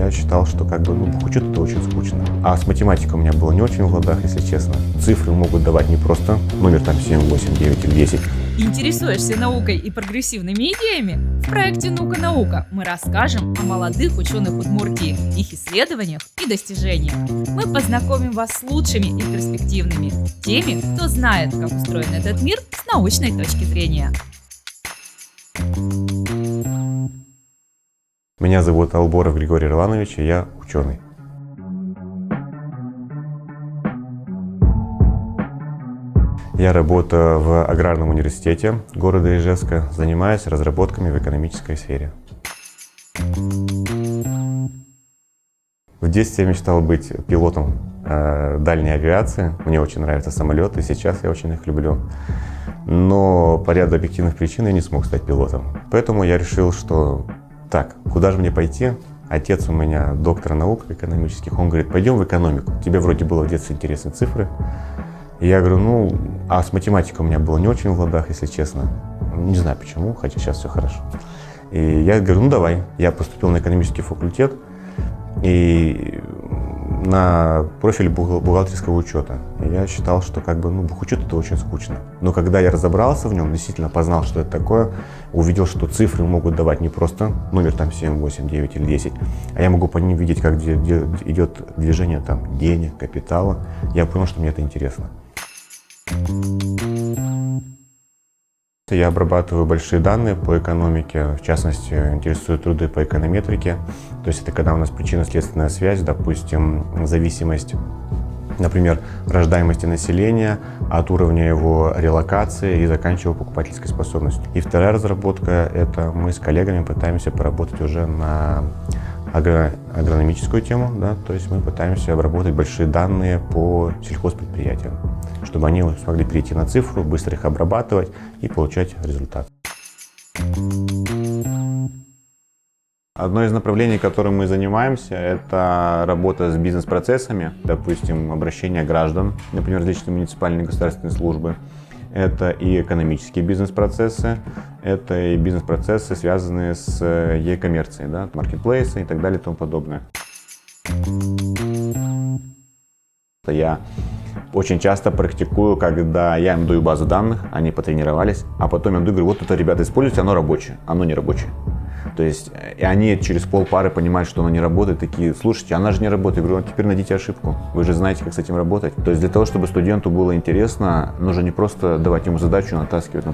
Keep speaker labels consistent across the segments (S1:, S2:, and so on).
S1: я считал, что учет это очень скучно. А с математикой у меня было не очень в ладах, если честно. Цифры могут давать не просто номер 7, 8, 9 или 10.
S2: Интересуешься наукой и прогрессивными идеями? В проекте «Наука-наука» мы расскажем о молодых ученых Удмуртии, их исследованиях и достижениях. Мы познакомим вас с лучшими и перспективными, теми, кто знает, как устроен этот мир с научной точки зрения.
S1: Меня зовут Алборов Григорий Ирланович, и я ученый. Я работаю в Аграрном университете города Ижевска, занимаюсь разработками в экономической сфере. В детстве я мечтал быть пилотом дальней авиации. Мне очень нравятся самолеты, сейчас я очень их люблю. Но по ряду объективных причин я не смог стать пилотом. Поэтому я решил, что куда же мне пойти? Отец у меня доктор наук экономических, он говорит, пойдем в экономику. Тебе вроде было в детстве интересны цифры. И я говорю, а с математикой у меня было не очень в ладах, если честно. Не знаю почему, хотя сейчас все хорошо. И я говорю, давай. Я поступил на экономический факультет и на профиль бухгалтерского учета. И я считал, что бухучет это очень скучно. Но когда я разобрался в нем, действительно познал, что это такое, увидел, что цифры могут давать не просто номер 7, 8, 9 или 10, а я могу по ним видеть, как идет движение денег, капитала, я понял, что мне это интересно. Я обрабатываю большие данные по экономике, в частности, интересуют труды по эконометрике. То есть это когда у нас причинно-следственная связь, допустим, зависимость, например, рождаемости населения от уровня его релокации и заканчивая покупательской способностью. И вторая разработка – это мы с коллегами пытаемся поработать уже на агрономическую тему, то есть мы пытаемся обработать большие данные по сельхозпредприятиям, чтобы они смогли перейти на цифру, быстро их обрабатывать и получать результат. Одно из направлений, которым мы занимаемся, это работа с бизнес-процессами, допустим, обращение граждан, например, различные муниципальные государственные службы. Это и экономические бизнес-процессы, это и бизнес-процессы, связанные с e-коммерцией, маркетплейсы и так далее и тому подобное. Я очень часто практикую, когда я им даю базу данных, они потренировались, а потом я им говорю, вот это, ребята, используйте, оно рабочее, оно не рабочее. То есть, и они через полпары понимают, что оно не работает, такие, слушайте, она же не работает. Я говорю, теперь найдите ошибку, вы же знаете, как с этим работать. То есть, для того, чтобы студенту было интересно, нужно не просто давать ему задачу, натаскивать,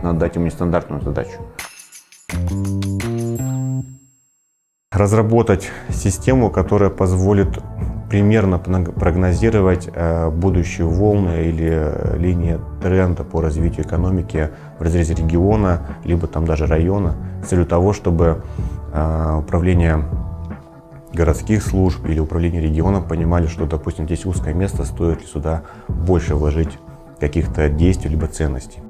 S1: надо дать ему нестандартную задачу. Разработать систему, которая позволит примерно прогнозировать будущие волны или линии тренда по развитию экономики в разрезе региона, либо даже района, с целью того, чтобы управление городских служб или управление регионом понимали, что, допустим, здесь узкое место, стоит ли сюда больше вложить каких-то действий либо ценностей.